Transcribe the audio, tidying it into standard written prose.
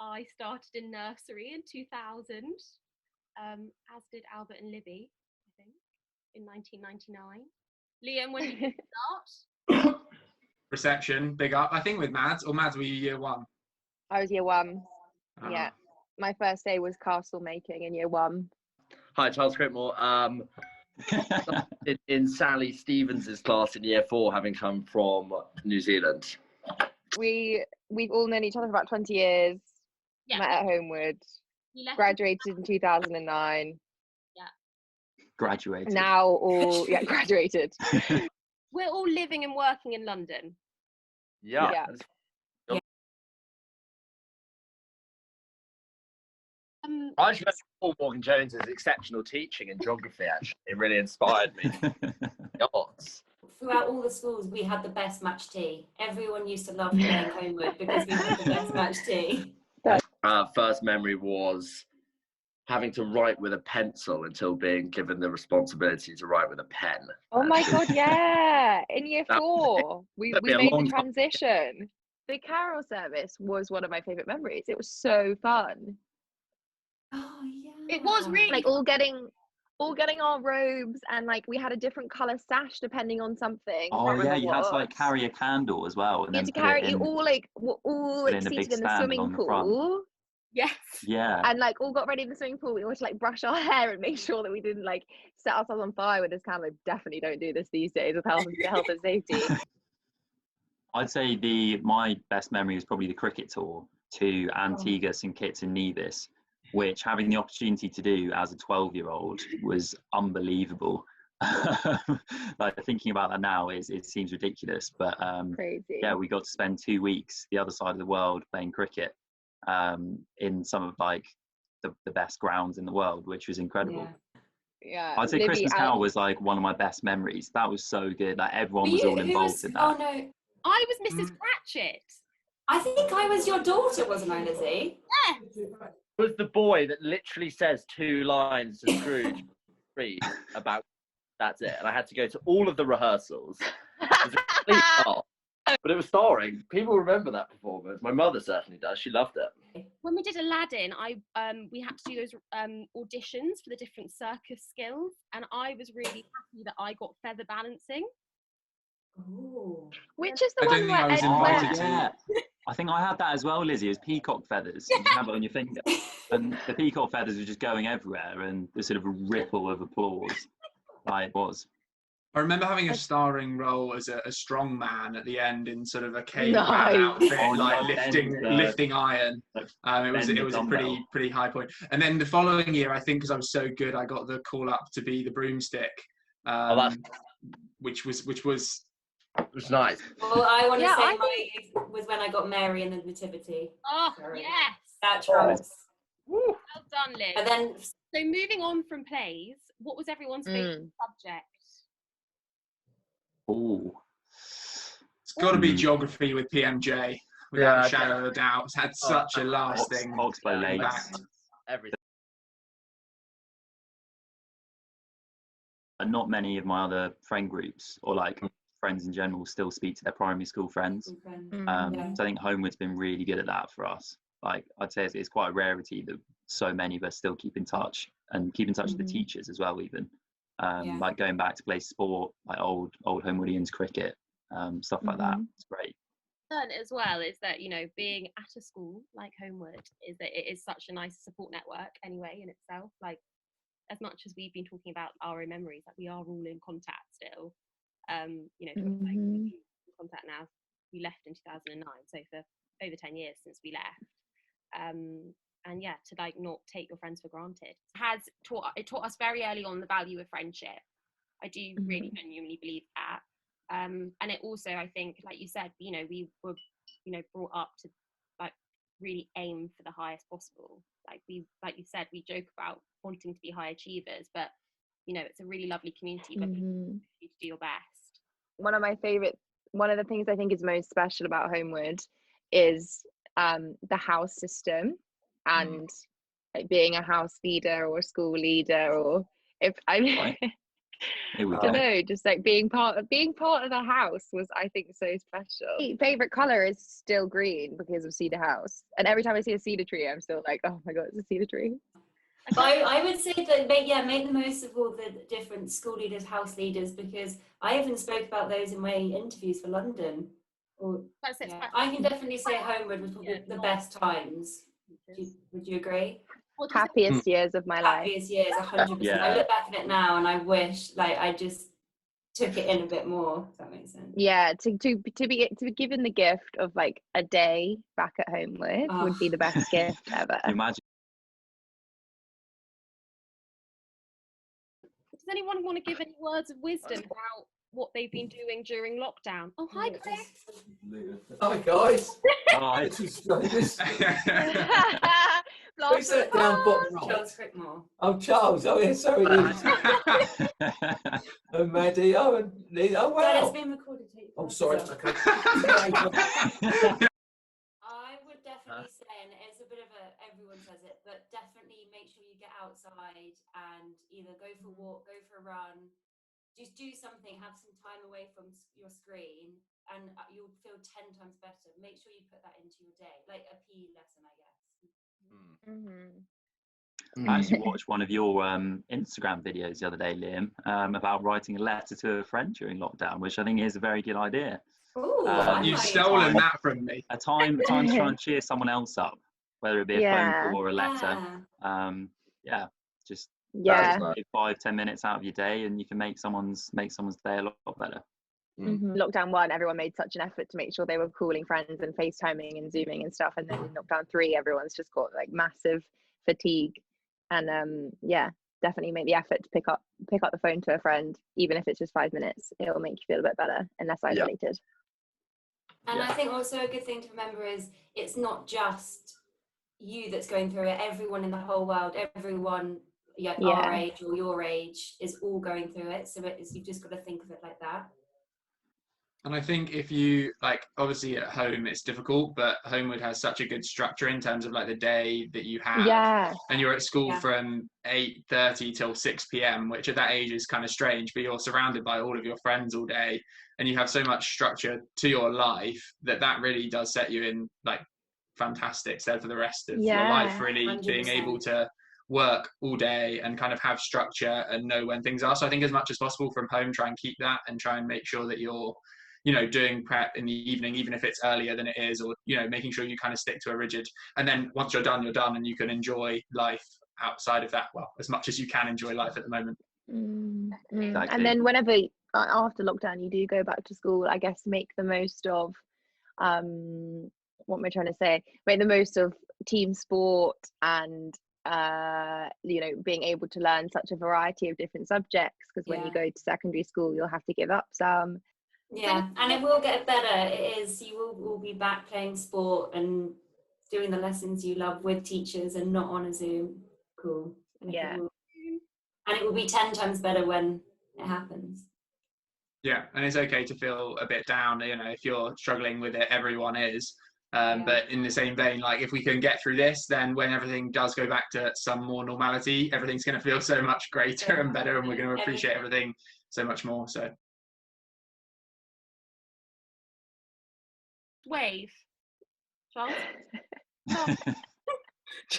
I started in nursery in 2000, as did Albert and Libby, I think, in 1999. Liam, when did you start? Reception, big up. I think with Mads, or Mads, were you year one? I was year one. Yeah. My first day was castle making in year one. Hi, Charles Crickmore. in Sally Stevens's class in year 4, having come from New Zealand. We've all known each other for about 20 years. Yeah. Met at Holmewood. Graduated in 2009. Yeah. Graduated. Now all graduated. We're all living and working in London. Yeah. I actually learned Paul Morgan Jones's exceptional teaching in geography. Actually, it really inspired me. Throughout all the schools, we had the best match tea. Everyone used to love playing Holmewood because we had the best match tea. First memory was having to write with a pencil until being given the responsibility to write with a pen. Oh my God, yeah. In year 4, we made the transition. The carol service was one of my favourite memories. It was so fun. Oh, yeah. It was really... Like, all getting our robes, and, like, we had a different colour sash depending on something. Oh, yeah, you had to, like, carry a candle as well. And you had to carry it all, like, we're all like, seated in the swimming pool. Yes. Yeah. And like all got ready in the swimming pool. We always like brush our hair and make sure that we didn't like set ourselves on fire with this candle. Definitely don't do this these days with health and safety. I'd say my best memory is probably the cricket tour to Antigua, St Kitts and Nevis, which having the opportunity to do as a 12-year-old was unbelievable. Like thinking about that now it seems ridiculous, but crazy. Yeah, we got to spend 2 weeks the other side of the world playing cricket. In some of like the best grounds in the world, which was incredible. Yeah. I'd say Libby, Christmas Carol was like one of my best memories. That was so good. Like everyone was all involved in that. Oh no, I was Mrs. Cratchit. I think I was your daughter, wasn't I, Lizzie? Yes. It was the boy that literally says 2 lines to Scrooge about that's it, and I had to go to all of the rehearsals. It was a complete art. But it was starring. People remember that performance. My mother certainly does. She loved it. When we did Aladdin, we had to do those auditions for the different circus skills, and I was really happy that I got feather balancing. Ooh. Which is the one where I think I had that as well, Lizzie, as peacock feathers. You have it on your finger. And the peacock feathers were just going everywhere, and the sort of a ripple of applause. Like it was. I remember having a starring role as a strong man at the end in sort of a caveman outfit, lifting iron. It was a pretty high point. And then the following year, I think because I was so good, I got the call up to be the broomstick, which was nice. Well, I want to say mine was when I got Mary in the Nativity. Oh, yes. That trumps. Well done, Liz. And then, so moving on from plays, what was everyone's favourite subject? Oh, it's got to be geography with PMJ, without a shadow of a doubt. It's had such a lasting impact. Everything. And not many of my other friend groups or like friends in general still speak to their primary school friends. So I think Holmewood's been really good at that for us. Like I'd say it's quite a rarity that so many of us still keep in touch with the teachers as well, even. Like going back to play sport, like old Holmewoodians cricket, stuff like that. It's great. As well is that, you know, being at a school like Holmewood is that it is such a nice support network anyway in itself. Like as much as we've been talking about our own memories, like we are all in contact still. You know, like in contact now. We left in 2009, so for over 10 years since we left. And yeah, to like not take your friends for granted. It taught us very early on the value of friendship. I do really genuinely believe that. And it also, I think, like you said, you know, we were, you know, brought up to like really aim for the highest possible. Like you said, we joke about wanting to be high achievers, but you know, it's a really lovely community where people want you to do your best. One of the things I think is most special about Holmewood is the house system. And like being a house leader or a school leader, or if I Here we I go. don't know, just like being part of the house was, I think, so special. My favorite color is still green because of Cedar House, and every time I see a cedar tree, I'm still like, oh my god, it's a cedar tree. But I would say that, make the most of all the different school leaders, house leaders, because I even spoke about those in my interviews for London. I can definitely say Homewood was probably the best times. Would you agree? Happiest years of my life. Happiest years, 100%. Yeah. I look back at it now and I wish, like, I just took it in a bit more. If that makes sense. Yeah, to be given the gift of like a day back at Homewood would be the best gift ever. Can you imagine? Does anyone want to give any words of wisdom about what they've been doing during lockdown? Oh, hi, Chris. Hi, guys. Hi. Who sat down bottom right? Charles Crickmore. Oh, Charles. Oh, yeah, so it is. And Maddie. Oh, and Lee. Oh, Dad, it's wow. been recorded. Oh, sorry. Okay. I would definitely say, and it's a bit of a, everyone says it, but definitely make sure you get outside and either go for a walk, go for a run, just do something, have some time away from your screen, and you'll feel 10 times better. Make sure you put that into your day, like a PE lesson, I guess. I actually watched one of your Instagram videos the other day, Liam, about writing a letter to a friend during lockdown, which I think is a very good idea. Ooh, You've stolen that from me. A time to try and cheer someone else up, whether it be a phone call or a letter. Just give 5-10 minutes out of your day, and you can make someone's day a lot better. Lockdown 1, everyone made such an effort to make sure they were calling friends and FaceTiming and Zooming and stuff, and then in lockdown 3, everyone's just got like massive fatigue, and definitely make the effort to pick up the phone to a friend, even if it's just 5 minutes. It'll make you feel a bit better and less isolated. And I think also a good thing to remember is it's not just you that's going through it. Everyone in the whole world, everyone our age or your age is all going through it. So you've just got to think of it like that. And I think if you, like, obviously at home it's difficult, but Homewood has such a good structure in terms of like the day that you have. Yeah. And you're at school from 8:30 till 6 p.m, which at that age is kind of strange, but you're surrounded by all of your friends all day, and you have so much structure to your life that really does set you in like fantastic stead for the rest of your life, really. 100%. Being able to work all day and kind of have structure and know when things are. So I think as much as possible from home, try and keep that and try and make sure that you're doing prep in the evening, even if it's earlier than it is, or, making sure you kind of stick to a rigid, and then once you're done, and you can enjoy life outside of that, well, as much as you can enjoy life at the moment. Exactly. And then whenever, after lockdown, you do go back to school, I guess make the most of, what am I trying to say? Make the most of team sport and, being able to learn such a variety of different subjects, because when you go to secondary school, you'll have to give up some. Yeah, and it will get better. It is. You will be back playing sport and doing the lessons you love with teachers and not on a Zoom. Cool. And it will be 10 times better when it happens. Yeah, and it's okay to feel a bit down, if you're struggling with it, everyone is. But in the same vein, like, if we can get through this, then when everything does go back to some more normality, everything's going to feel so much greater and better, and we're going to appreciate everything so much more. So. Wave. Charles?